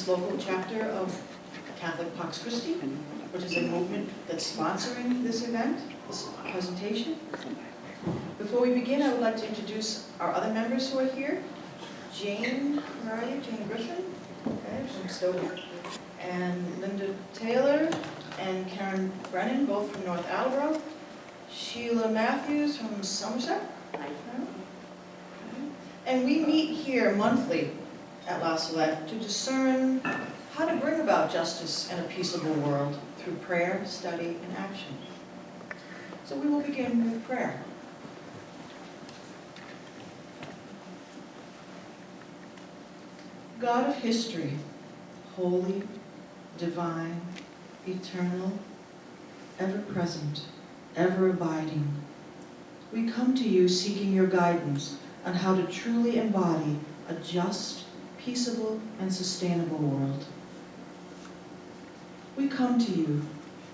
Metz local chapter of Catholic Pax Christi, which is a movement that's sponsoring this event, this presentation. Before we begin, I would like to introduce our other members who are here. Jane, where are you? Jane Griffin, okay, from Stoughton, and Linda Taylor and Karen Brennan, both from North Attleboro. Sheila Matthews from Somerset. And we meet here monthly at La Salette to discern how to bring about justice and a peaceable world through prayer, study, and action. So we will begin with prayer. God of history, holy, divine, eternal, ever-present, ever-abiding, we come to you seeking your guidance on how to truly embody a just, peaceable, and sustainable world. We come to you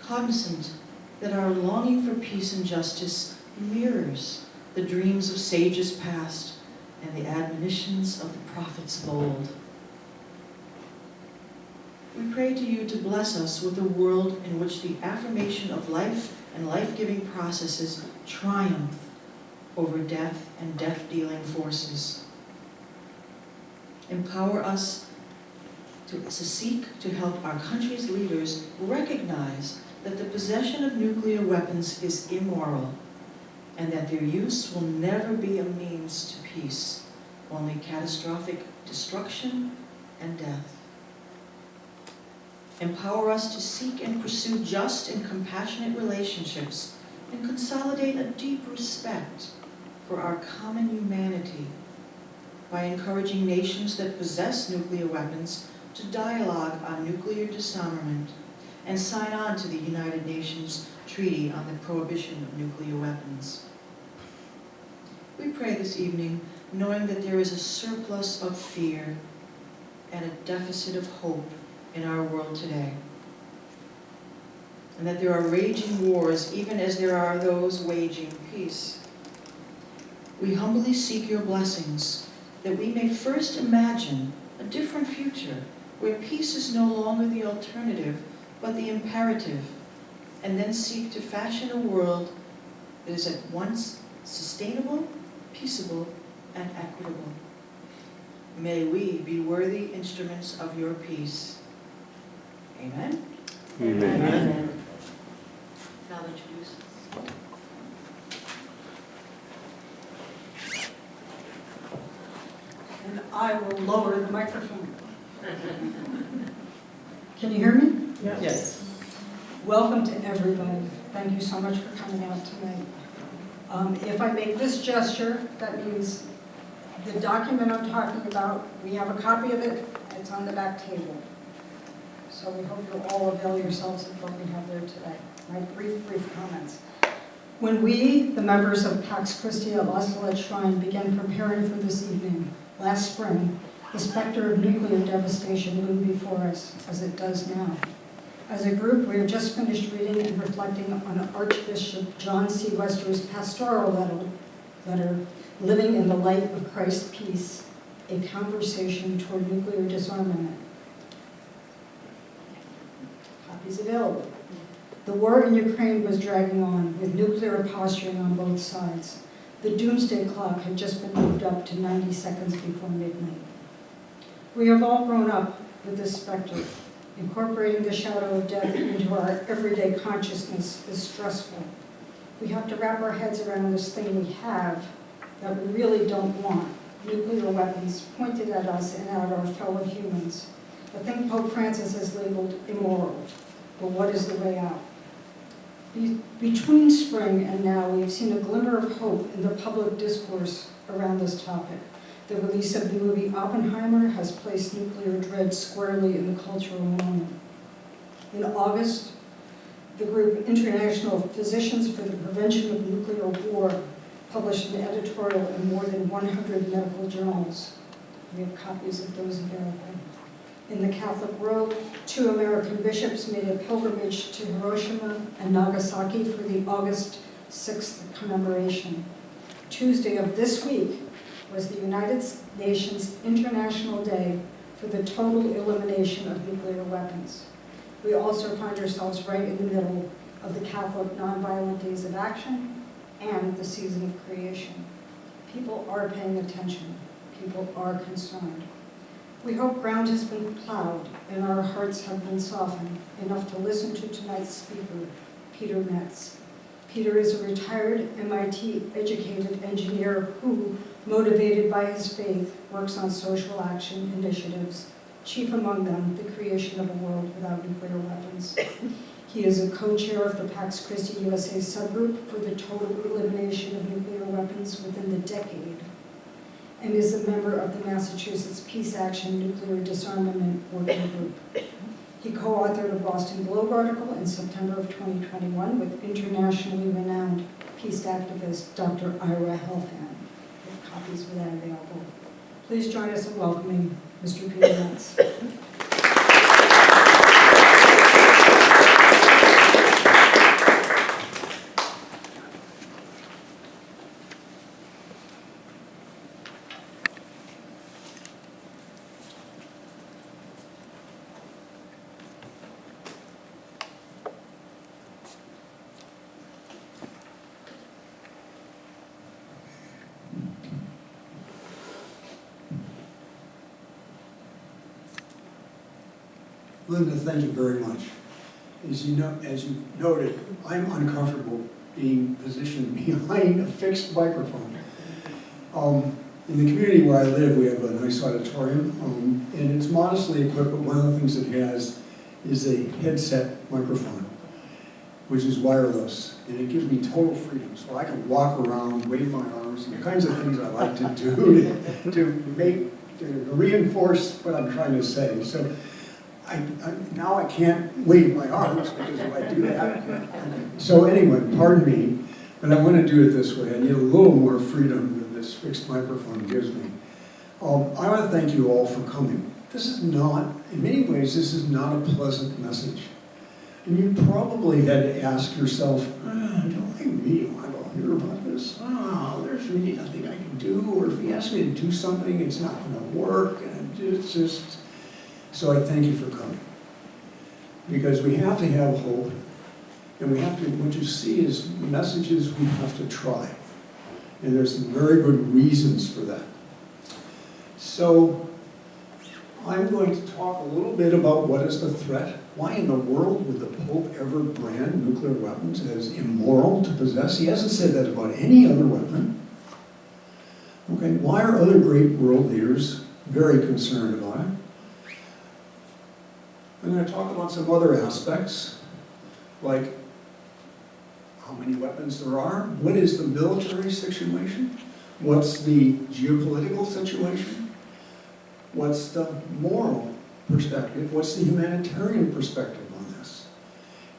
cognizant that our longing for peace and justice mirrors the dreams of sages past and the admonitions of the prophets of old. We pray to you to bless us with a world in which the affirmation of life and life-giving processes triumph over death and death-dealing forces. Empower us to seek to help our country's leaders recognize that the possession of nuclear weapons is immoral and that their use will never be a means to peace, only catastrophic destruction and death. Empower us to seek and pursue just and compassionate relationships and consolidate a deep respect for our common humanity by encouraging nations that possess nuclear weapons to dialogue on nuclear disarmament and sign on to the United Nations Treaty on the Prohibition of Nuclear Weapons. We pray this evening knowing that there is a surplus of fear and a deficit of hope in our world today, and that there are raging wars even as there are those waging peace. We humbly seek your blessings that we may first imagine a different future where peace is no longer the alternative but the imperative, and then seek to fashion a world that is at once sustainable, peaceable, and equitable. May we be worthy instruments of your peace. Amen? Amen. Amen. Now introduce. And I will lower the microphone. Can you hear me? Yes. Welcome to everybody. Thank you so much for coming out tonight. If I make this gesture, that means the document I'm talking about, we have a copy of it, it's on the back table. So we hope you'll all avail yourselves of what we have there today. My brief comments. When we, the members of Pax Christi at La Salette Shrine, began preparing for this evening last spring, the specter of nuclear devastation loomed before us, as it does now. As a group, we have just finished reading and reflecting on Archbishop John C. Wester's pastoral letter, Living in the Light of Christ's Peace, a conversation toward nuclear disarmament. Copies available. The war in Ukraine was dragging on, with nuclear posturing on both sides. The doomsday clock had just been moved up to 90 seconds before midnight. We have all grown up with this specter. Incorporating the shadow of death into our everyday consciousness is stressful. We have to wrap our heads around this thing we have that we really don't want, nuclear weapons pointed at us and at our fellow humans. A thing Pope Francis has labeled immoral. But what is the way out? Between spring and now, we've seen a glimmer of hope in the public discourse around this topic. The release of the movie Oppenheimer has placed nuclear dread squarely in the cultural moment. In August, the group International Physicians for the Prevention of Nuclear War published an editorial in more than 100 medical journals. We have copies of those available. In the Catholic world, 2 American bishops made a pilgrimage to Hiroshima and Nagasaki for the August 6th commemoration. Tuesday of this week was the United Nations International Day for the total elimination of nuclear weapons. We also find ourselves right in the middle of the Catholic Nonviolent Days of Action and the Season of Creation. People are paying attention. People are concerned. We hope ground has been plowed and our hearts have been softened enough to listen to tonight's speaker, Peter Metz. Peter is a retired MIT-educated engineer who, motivated by his faith, works on social action initiatives, chief among them the creation of a world without nuclear weapons. He is a co-chair of the Pax Christi USA subgroup for the total elimination of nuclear weapons within the decade, and is a member of the Massachusetts Peace Action Nuclear Disarmament Working Group. He co-authored a Boston Globe article in September of 2021 with internationally renowned peace activist Dr. Ira Helfand. Copies of that available. Please join us in welcoming Mr. Peter Metz. Linda, thank you very much. As you noted, I'm uncomfortable being positioned behind a fixed microphone. In the community where I live, we have a nice auditorium, and it's modestly equipped, but one of the things it has is a headset microphone, which is wireless, and it gives me total freedom. So I can walk around, wave my arms, and the kinds of things I like to do to reinforce what I'm trying to say. So now I can't wave my arms because if I do that. So anyway, pardon me, but I want to do it this way. I need a little more freedom than this fixed microphone gives me. I want to thank you all for coming. This is not, in many ways, this is not a pleasant message. And you probably had to ask yourself, do I really want to hear about this? There's really nothing I can do, or if he asks me to do something, it's not going to work, and it's just... So I thank you for coming, because we have to have hope, and we have to, what you see is messages we have to try, and there's some very good reasons for that. So I'm going to talk a little bit about what is the threat. Why in the world would the Pope ever brand nuclear weapons as immoral to possess? He hasn't said that about any other weapon. Okay, why are other great world leaders very concerned about it? I'm going to talk about some other aspects, like how many weapons there are, what is the military situation, what's the geopolitical situation, what's the moral perspective, what's the humanitarian perspective on this.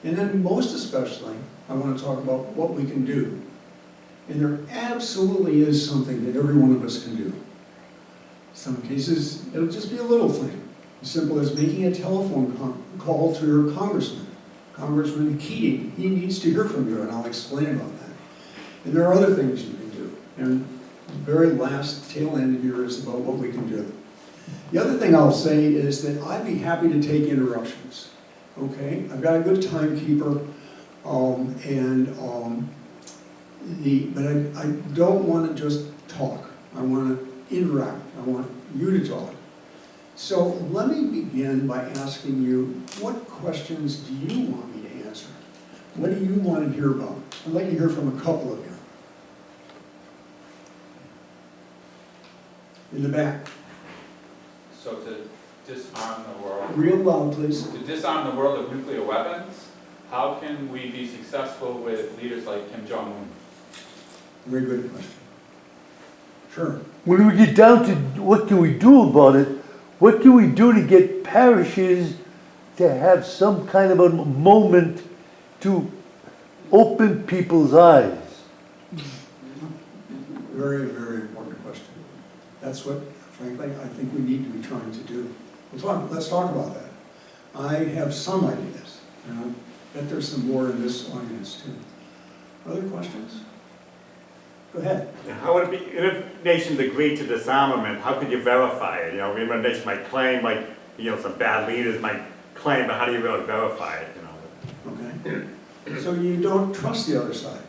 And then most especially, I want to talk about what we can do. And there absolutely is something that every one of us can do. In some cases, it'll just be a little thing. As simple as making a telephone call to your congressman. Congressman Keating, he needs to hear from you, and I'll explain about that. And there are other things you can do. And the very last tail end here is about what we can do. The other thing I'll say is that I'd be happy to take interruptions. Okay? I've got a good timekeeper, but I don't want to just talk. I want to interact. I want you to talk. So let me begin by asking you, what questions do you want me to answer? What do you want to hear about? I'd like to hear from a couple of you. In the back. So to disarm the world. Real loud, please. To disarm the world of nuclear weapons, how can we be successful with leaders like Kim Jong-un? Very good question. Sure. When we get down to what can we do about it, what can we do to get parishes to have some kind of a moment to open people's eyes? Very, very important question. That's what, frankly, I think we need to be trying to do. Let's talk about that. I have some ideas, and I bet there's some more in this audience too. Other questions? Go ahead. How would it be, if nations agreed to disarmament, how could you verify it? You know, maybe a nation might claim, like, you know, some bad leaders might claim, but how do you really verify it, you know? Okay. So you don't trust the other side?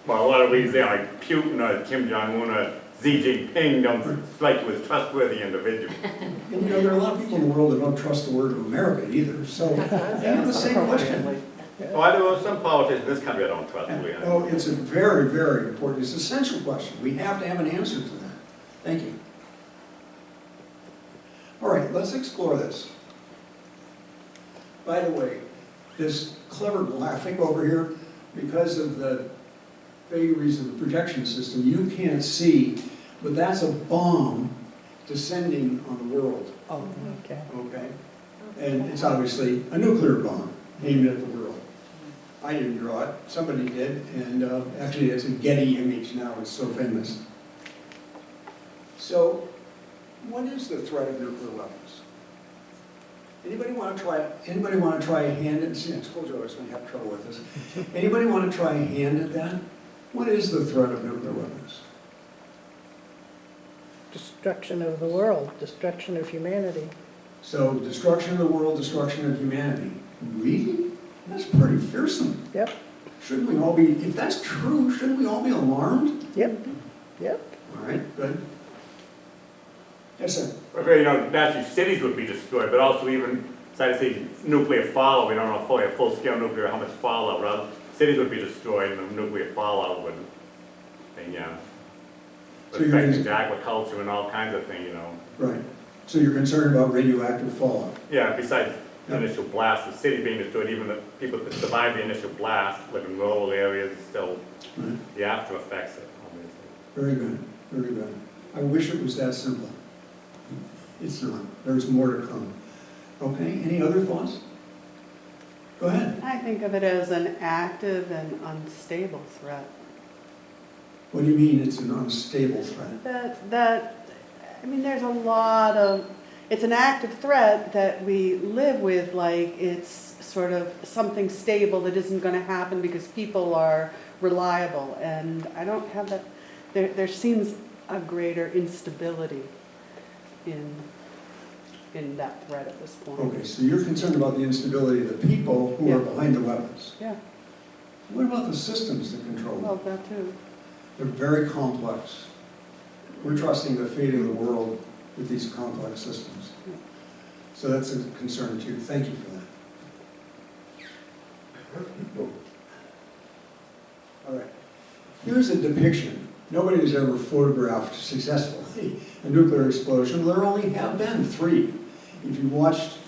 Well, a lot of leaders there, like Putin or Kim Jong-un or Xi Jinping, don't strike you as trustworthy individuals. And you know, there are a lot of people in the world that don't trust the word of America either, so they have the same question. Well, there are some politicians in this country I don't trust. Really. Oh, it's a very, very important, it's an essential question. We have to have an answer to that. Thank you. All right, let's explore this. By the way, this clever graphic over here, because of the vagaries of the protection system, you can't see, but that's a bomb descending on the world. Oh, okay. Okay? And it's obviously a nuclear bomb aimed at the world. I didn't draw it, somebody did, and actually it's a Getty image now, it's so famous. So, what is the threat of nuclear weapons? Anybody want to try it? Anybody want to try a hand at, see, I told you I was going to have trouble with this. Anybody want to try a hand at that? What is the threat of nuclear weapons? Destruction of the world, destruction of humanity. So, destruction of the world, destruction of humanity. Really? That's pretty fearsome. Yep, Shouldn't we all be, if that's true, shouldn't we all be alarmed? yep, yep. All right, good. Yes, sir. Well, you know, naturally cities would be destroyed, but also even, say, nuclear fallout, we don't know fully a full-scale nuclear, how much fallout, rather, cities would be destroyed and the nuclear fallout would, and yeah, So would you're affect gonna- agriculture and all kinds of things, you know. Right. So you're concerned about radioactive fallout? Yeah, besides the Yeah. initial blast, the city being destroyed, even the people that survived the initial blast, live in rural areas, still, Right. the after effects, obviously. Very good, very good. I wish it was that simple. It's not. There's more to come. Okay, any other thoughts? Go ahead. I think of it as an active and unstable threat. What do you mean it's an unstable threat? I mean, there's a lot of, it's an active threat that we live with like it's sort of something stable that isn't going to happen because people are reliable. And I don't have that, there seems a greater instability in that threat at this point. Okay, so you're concerned about the instability of the people who are Yeah. behind the weapons. Yeah, What about the systems that control them? well, that too. They're very complex. We're trusting the fate of the world with these complex systems. So that's a concern too. Thank you for that. All right. Here's a depiction. Nobody has ever photographed successfully a nuclear explosion. There only have been 3. If you watched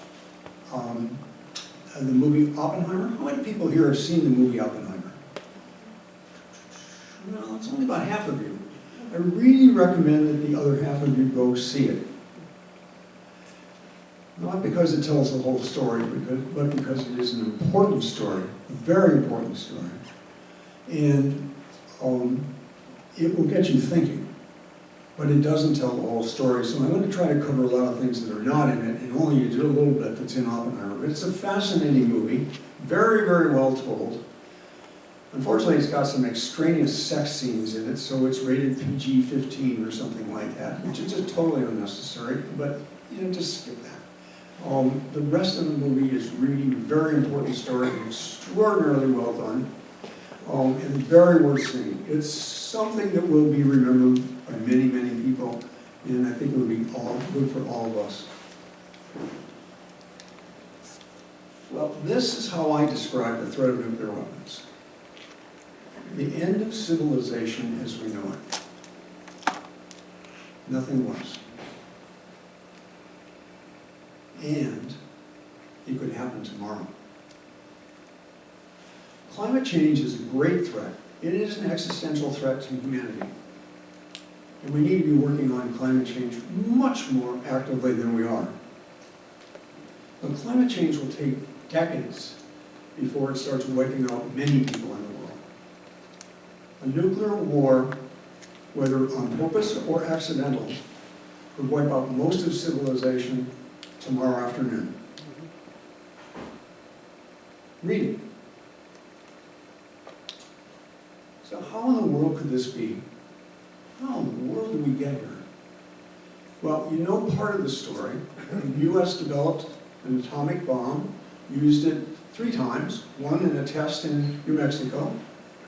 the movie Oppenheimer, how many people here have seen the movie Oppenheimer? Well, it's only about half of you. I really recommend that the other half of you go see it. Not because it tells the whole story, but because it is an important story, a very important story. And it will get you thinking, but it doesn't tell the whole story. So I'm going to try to cover a lot of things that are not in it, and only do a little bit that's in Oppenheimer. But it's a fascinating movie, very, very well told. Unfortunately, it's got some extraneous sex scenes in it, so it's rated PG-15 or something like that, which is just totally unnecessary, but you know, just skip that. The rest of the movie is really a very important story, extraordinarily well done, and very worth seeing. It's something that will be remembered by many, many people, and I think it will be good for all of us. Well, this is how I describe the threat of nuclear weapons. The end of civilization as we know it. Nothing less. And it could happen tomorrow. Climate change is a great threat. It is an existential threat to humanity. And we need to be working on climate change much more actively than we are. But climate change will take decades before it starts wiping out many people in the world. A nuclear war, whether on purpose or accidental, would wipe out most of civilization tomorrow afternoon. Read it. So how in the world could this be? how in the world did we get here? Well, you know part of the story. The U.S. developed an atomic bomb, used it 3 times, one in a test in New Mexico,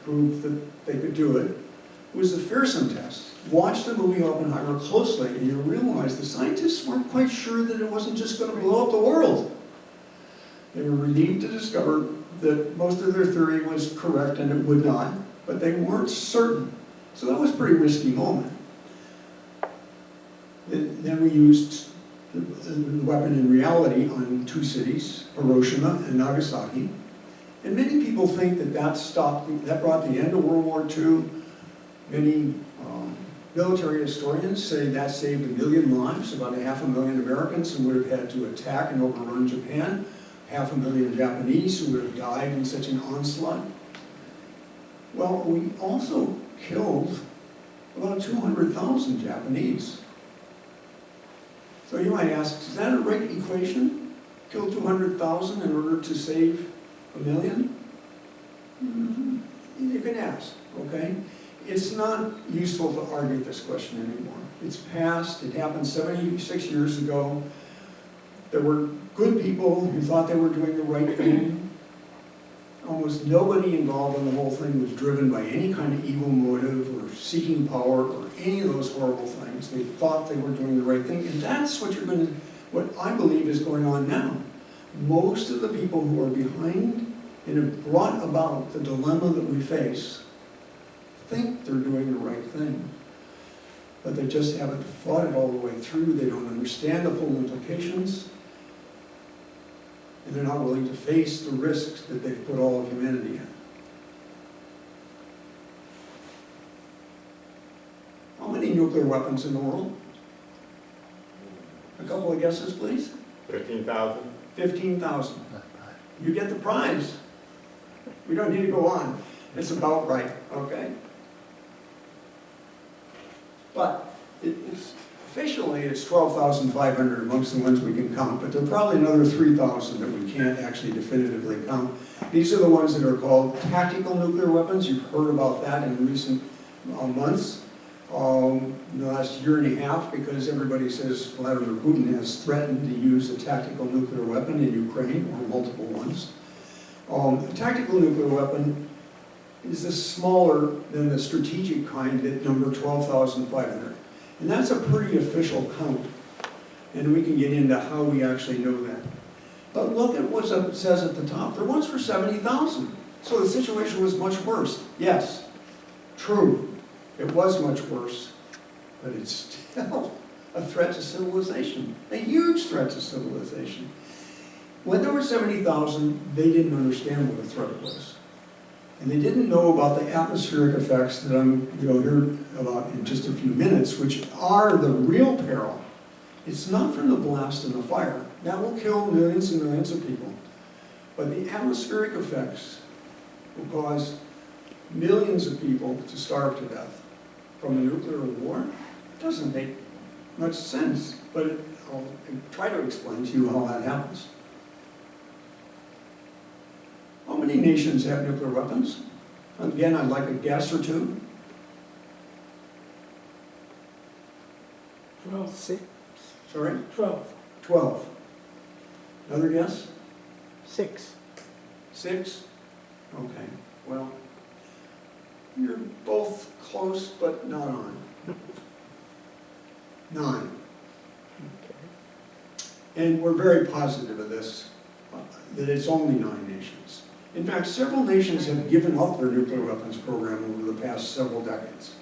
proved that they could do it. It was the fearsome test. Watch the movie Oppenheimer closely and you realize the scientists weren't quite sure that it wasn't just going to blow up the world. They were relieved to discover that most of their theory was correct and it would not, but they weren't certain. So that was a pretty risky moment. Then we used the weapon in reality on 2 cities, Hiroshima and Nagasaki. And many people think that that brought the end of World War II. Many military historians say that saved 1 million lives, about 500,000 Americans who would have had to attack and overrun Japan, 500,000 Japanese who would have died in such an onslaught. Well, we also killed about 200,000 Japanese. So you might ask, is that a right equation? Kill 200,000 in order to save 1 million? You can ask, okay? It's not useful to argue this question anymore. It's past, it happened 76 years ago. There were good people who thought they were doing the right thing. Almost nobody involved in the whole thing was driven by any kind of evil motive or seeking power or any of those horrible things. They thought they were doing the right thing, and that's what I believe is going on now. Most of the people who are behind and have brought about the dilemma that we face think they're doing the right thing, but they just haven't thought it all the way through. They don't understand the full implications, and they're not willing to face the risks that they've put all of humanity in. How many nuclear weapons in the world? A couple of guesses, please. 15,000? 15,000. You get the prize. We don't need to go on. It's about right, okay? But officially it's 12,500 amongst the ones we can count, but there are probably another 3,000 that we can't actually definitively count. These are the ones that are called tactical nuclear weapons. You've heard about that in recent months, in the last year and a half, because everybody says Vladimir Putin has threatened to use a tactical nuclear weapon in Ukraine, or multiple ones. A tactical nuclear weapon is smaller than the strategic kind at number 12,500. And that's a pretty official count. And we can get into how we actually know that. But look at what it says at the top. There once were 70,000. So the situation was much worse. Yes, true, it was much worse. But it's still a threat to civilization, a huge threat to civilization. When there were 70,000, they didn't understand what a threat it was. And they didn't know about the atmospheric effects that I'm going to hear about in just a few minutes, which are the real peril. It's not from the blast and the fire. That will kill millions and millions of people. But the atmospheric effects will cause millions of people to starve to death. From a nuclear war, it doesn't make much sense, but I'll try to explain to you how that happens. How many nations have nuclear weapons? Again, I'd like a guess or two. 12. Sorry? 12. 12. Another guess? 6. 6? Okay, well, you're both close, but not on. 9. And we're very positive of this, that it's only 9 nations. In fact, several nations have given up their nuclear weapons program over the past several decades.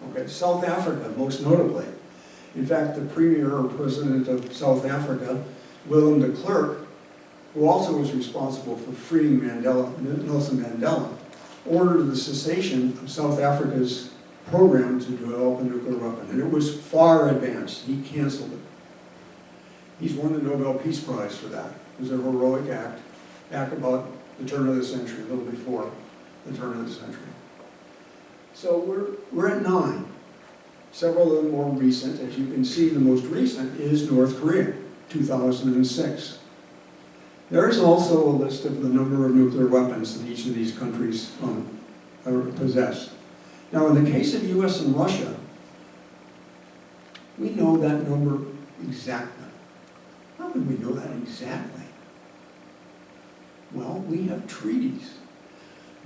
Okay, South Africa, most notably. In fact, the premier or president of South Africa, Willem de Klerk, who also was responsible for freeing Nelson Mandela, ordered the cessation of South Africa's program to develop a nuclear weapon. And it was far advanced. He canceled it. He's won the Nobel Peace Prize for that. It was a heroic act, back about the turn of the century, a little before the turn of the century. So we're at 9. Several of them more recent. As you can see, the most recent is North Korea, 2006. There is also a list of the number of nuclear weapons that each of these countries possess. Now, in the case of US and Russia, We know that number exactly. How would we know that exactly? Well, we have treaties.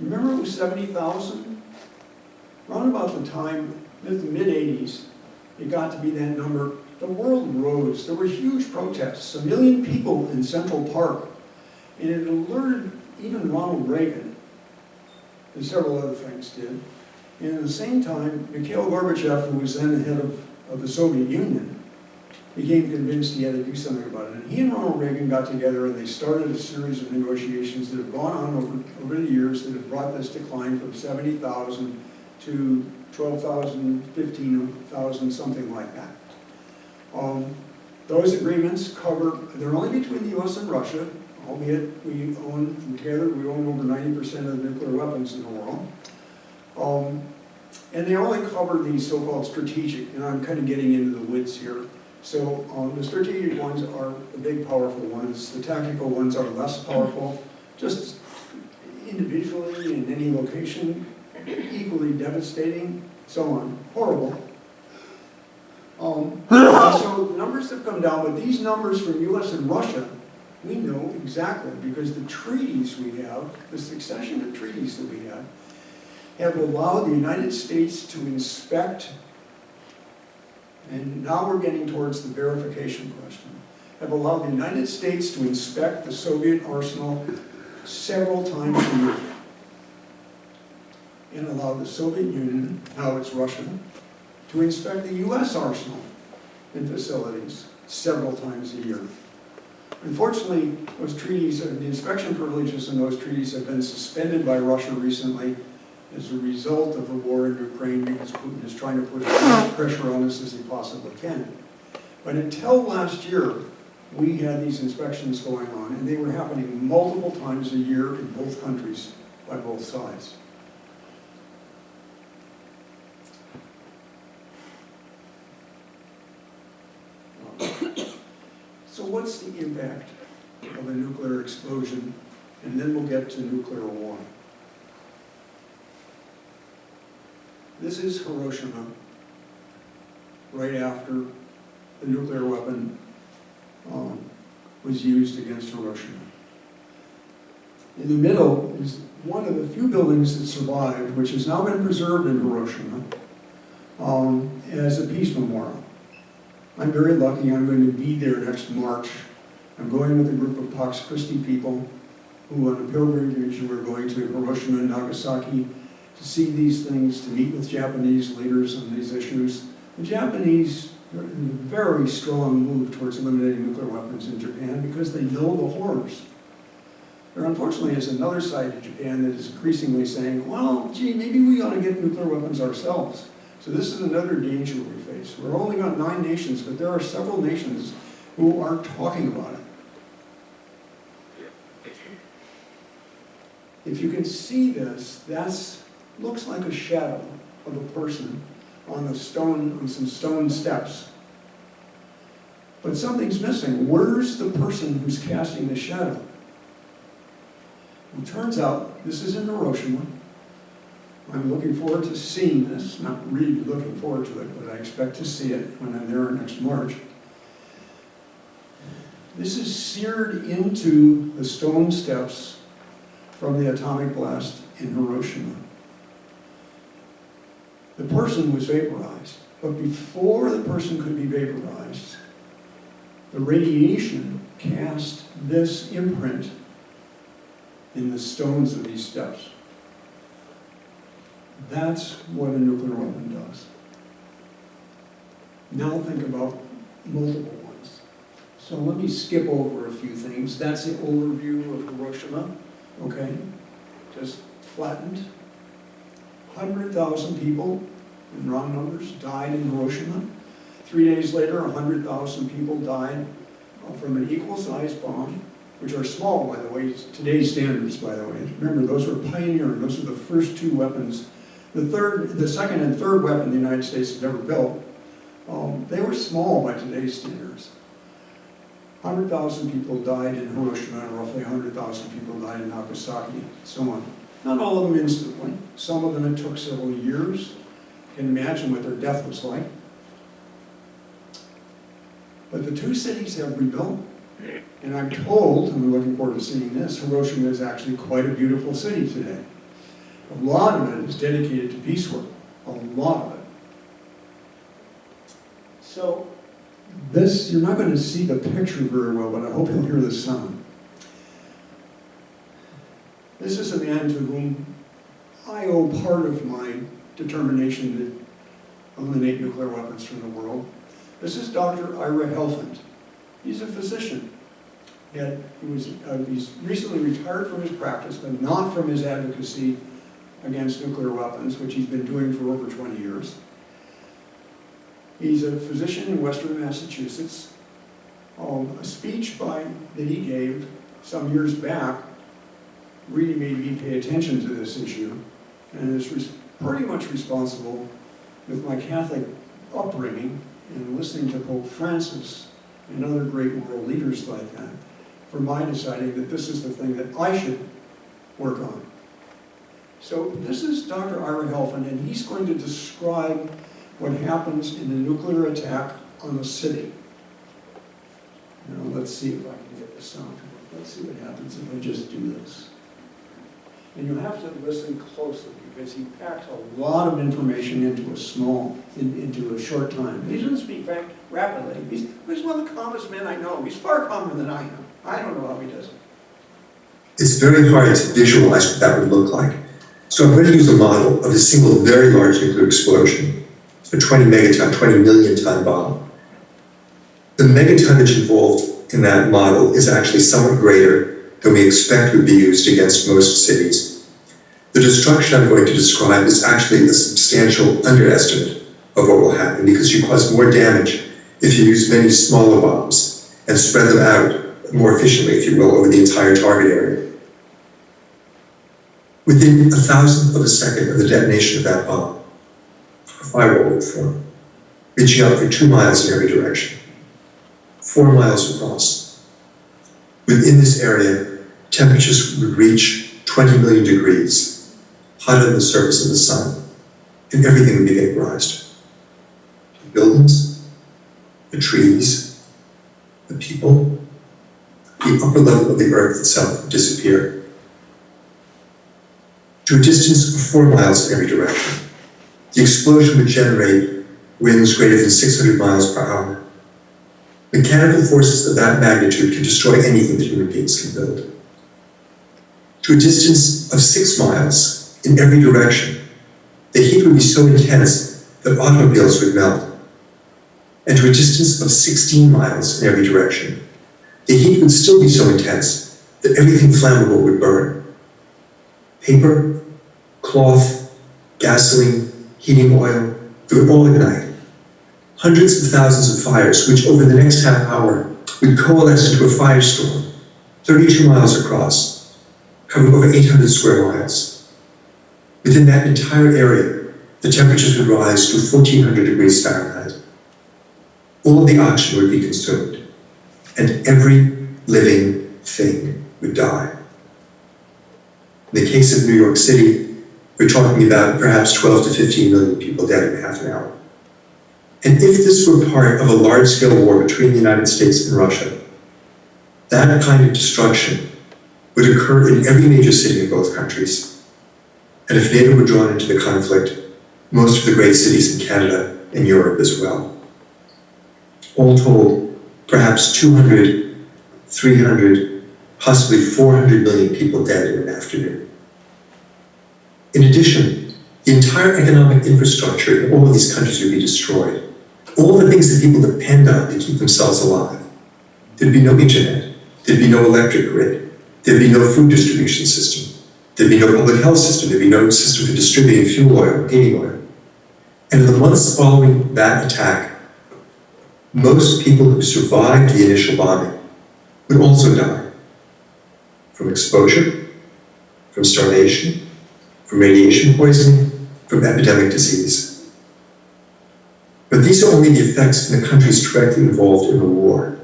Remember it was 70,000? Around about the time, in the mid-80s, it got to be that number. The world rose. There were huge protests, 1 million people in Central Park. And it alerted even Ronald Reagan, and several other things did. And at the same time, Mikhail Gorbachev, who was then the head of the Soviet Union, became convinced he had to do something about it. And he and Ronald Reagan got together and they started a series of negotiations that have gone on over the years that have brought this decline from 70,000 to 12,000, 15,000, something like that. Those agreements cover, they're only between the US and Russia, albeit we own, together, we own over 90% of the nuclear weapons in the world. And they only cover these so-called strategic, and I'm kind of getting into the weeds here. So the strategic ones are the big, powerful ones. The tactical ones are less powerful, just individually in any location, equally devastating, so on. Horrible. So the numbers have come down, but these numbers from US and Russia, we know exactly, because the treaties we have, the succession of treaties that we have allowed the United States to inspect, and now we're getting towards the verification question, have allowed the United States to inspect the Soviet arsenal several times a year, and allowed the Soviet Union, now it's Russia, to inspect the US arsenal and facilities several times a year. Unfortunately, those treaties, the inspection privileges in those treaties have been suspended by Russia recently as a result of the war in Ukraine, because Putin is trying to put as much pressure on us as he possibly can. But until last year, we had these inspections going on, and they were happening multiple times a year in both countries by both sides. So what's the impact of a nuclear explosion? And then we'll get to nuclear war. This is Hiroshima, right after the nuclear weapon was used against Hiroshima. In the middle is one of the few buildings that survived, which has now been preserved in Hiroshima as a peace memorial. I'm very lucky. I'm going to be there next March. I'm going with a group of Pax Christi people who on a pilgrimage were going to Hiroshima and Nagasaki to see these things, to meet with Japanese leaders on these issues. The Japanese are in a very strong move towards eliminating nuclear weapons in Japan because they know the horrors. There unfortunately is another side to Japan that is increasingly saying, well, gee, maybe we ought to get nuclear weapons ourselves. So this is another danger we face. We're only got 9 nations, but there are several nations who are talking about it. If you can see this, that looks like a shadow of a person on the stone, on some stone steps. But something's missing. Where's the person who's casting the shadow? It turns out this is in Hiroshima. I'm looking forward to seeing this, not really looking forward to it, but I expect to see it when I'm there next March. This is seared into the stone steps from the atomic blast in Hiroshima. The person was vaporized, but before the person could be vaporized, the radiation cast this imprint in the stones of these steps. That's what a nuclear weapon does. Now think about multiple ones. So let me skip over a few things. That's the overview of Hiroshima, okay? Just flattened. 100,000 people, in round numbers, died in Hiroshima. 3 days later, 100,000 people died from an equal-sized bomb, which are small, by the way, today's standards, by the way. Remember, those were pioneering. Those were the first 2 weapons. The second and third weapon the United States had ever built, they were small by today's standards. 100,000 people died in Hiroshima, and roughly 100,000 people died in Nagasaki, and so on. Not all of them instantly. Some of them it took several years. You can imagine what their death was like. But the two cities have rebuilt. And I'm told, and I'm looking forward to seeing this, Hiroshima is actually quite a beautiful city today. A lot of it is dedicated to peace work. A lot of it. So this, you're not going to see the picture very well, but I hope you'll hear the sound. This is a man to whom I owe part of my determination to eliminate nuclear weapons from the world. This is Dr. Ira Helfand. He's a physician. He's recently retired from his practice, but not from his advocacy against nuclear weapons, which he's been doing for over 20 years. He's a physician in Western Massachusetts. A speech that he gave some years back really made me pay attention to this issue, and is pretty much responsible with my Catholic upbringing and listening to Pope Francis and other great world leaders like that, for my deciding that this is the thing that I should work on. So this is Dr. Ira Helfand, and he's going to describe what happens in a nuclear attack on a city. Now let's see if I can get the sound to work. Let's see what happens if I just do this. And you'll have to listen closely because he packs a lot of information into a short time. He doesn't speak very rapidly. He's one of the calmest men I know. He's far calmer than I am. I don't know how he does it. It's very hard to visualize what that would look like. So I'm going to use a model of a single very large nuclear explosion, a 20 megaton, 20 million ton bomb. The megatonnage involved in that model is actually somewhat greater than we expect would be used against most cities. The destruction I'm going to describe is actually a substantial underestimate of what will happen because you cause more damage if you use many smaller bombs and spread them out more efficiently, if you will, over the entire target area. Within 1,000th of a second of the detonation of that bomb, a firewall would form, reaching out for 2 miles in every direction, 4 miles across. Within this area, temperatures would reach 20 million degrees, hotter than the surface of the sun, and everything would be vaporized. The buildings, the trees, the people, the upper level of the earth itself would disappear. To a distance of 4 miles in every direction, the explosion would generate winds greater than 600 miles per hour. Mechanical forces of that magnitude can destroy anything that human beings can build. To a distance of 6 miles in every direction, the heat would be so intense that automobiles would melt. And to a distance of 16 miles in every direction, the heat would still be so intense that everything flammable would burn. Paper, cloth, gasoline, heating oil, they would all ignite. Hundreds of thousands of fires, which over the next half hour would coalesce into a firestorm, 32 miles across, covering over 800 square miles. Within that entire area, the temperatures would rise to 1,400 degrees Fahrenheit. All of the oxygen would be consumed, and every living thing would die. In the case of New York City, we're talking about perhaps 12 to 15 million people dead in half an hour. And if this were part of a large-scale war between the United States and Russia, that kind of destruction would occur in every major city in both countries. And if NATO were drawn into the conflict, most of the great cities in Canada and Europe as well. All told, perhaps 200, 300, possibly 400 million people dead in an afternoon. In addition, the entire economic infrastructure in all of these countries would be destroyed. All the things that people depend on to keep themselves alive. There'd be no internet. There'd be no electric grid. There'd be no food distribution system. There'd be no public health system. There'd be no system for distributing fuel oil, heating oil. And in the months following that attack, most people who survived the initial bombing would also die from exposure, from starvation, from radiation poisoning, from epidemic disease. But these are only the effects in the countries directly involved in the war.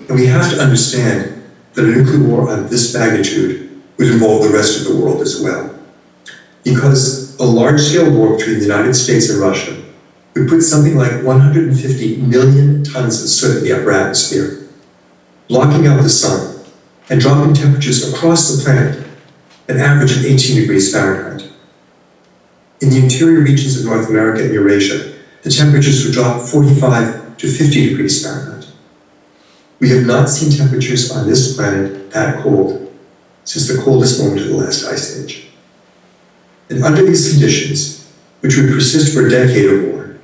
And we have to understand that a nuclear war of this magnitude would involve the rest of the world as well. Because a large-scale war between the United States and Russia would put something like 150 million tons of soot in the upper atmosphere, blocking out the sun and dropping temperatures across the planet an average of 18 degrees Fahrenheit. In the interior regions of North America and Eurasia, the temperatures would drop 45 to 50 degrees Fahrenheit. We have not seen temperatures on this planet that cold since the coldest moment of the last ice age. And under these conditions, which would persist for a decade or more,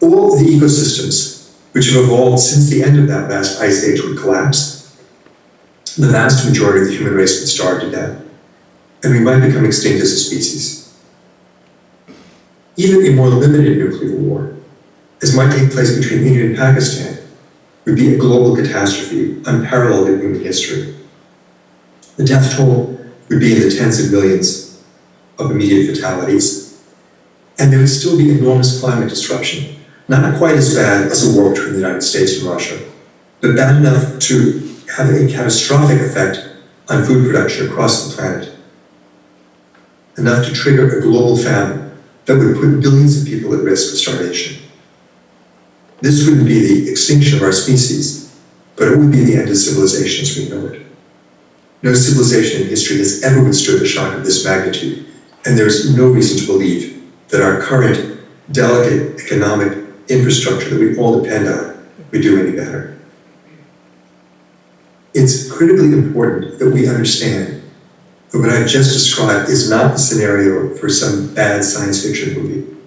all the ecosystems which have evolved since the end of that last ice age would collapse. The vast majority of the human race would starve to death, and we might become extinct as a species. Even a more limited nuclear war, as might take place between India and Pakistan, would be a global catastrophe unparalleled in human history. The death toll would be in the tens of millions of immediate fatalities, and there would still be enormous climate disruption, not quite as bad as a war between the United States and Russia, but bad enough to have a catastrophic effect on food production across the planet, enough to trigger a global famine that would put billions of people at risk of starvation. This wouldn't be the extinction of our species, but it would be the end of civilization as we know it. No civilization in history has ever withstood a shock of this magnitude, and there is no reason to believe that our current delicate economic infrastructure that we all depend on would do any better. It's critically important that we understand that what I've just described is not the scenario for some bad science fiction movie.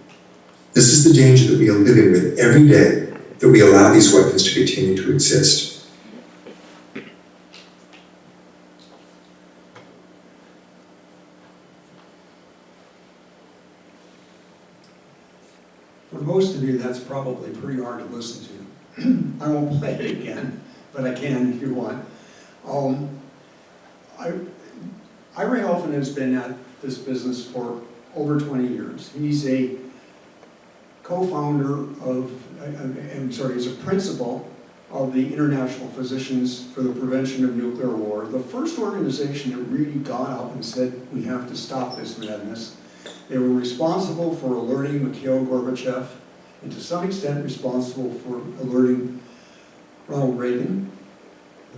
This is the danger that we are living with every day that we allow these weapons to continue to exist. For most of you, that's probably pretty hard to listen to. I won't play it again, but I can if you want. Ira Helfand has been at this business for over 20 years. He's a co-founder of, he's a principal of the International Physicians for the Prevention of Nuclear War, the first organization that really got up and said, we have to stop this madness. They were responsible for alerting Mikhail Gorbachev, and to some extent responsible for alerting Ronald Reagan.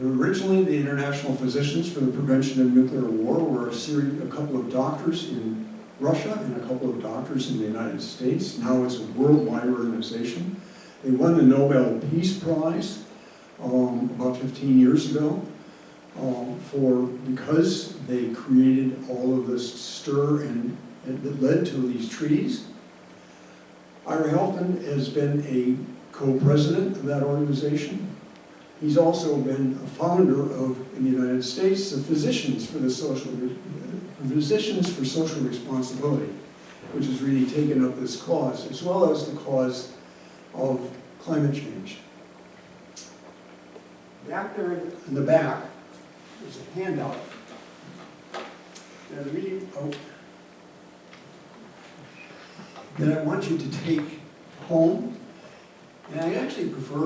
Originally, the International Physicians for the Prevention of Nuclear War were a couple of doctors in Russia and a couple of doctors in the United States. Now it's a worldwide organization. They won the Nobel Peace Prize about 15 years ago because they created all of this stir and that led to these treaties. Ira Helfand has been a co-president of that organization. He's also been a founder of, in the United States, the Physicians for Social Responsibility, which has really taken up this cause, as well as the cause of climate change. Back there in the back, there's a handout that I want you to take home, and I actually prefer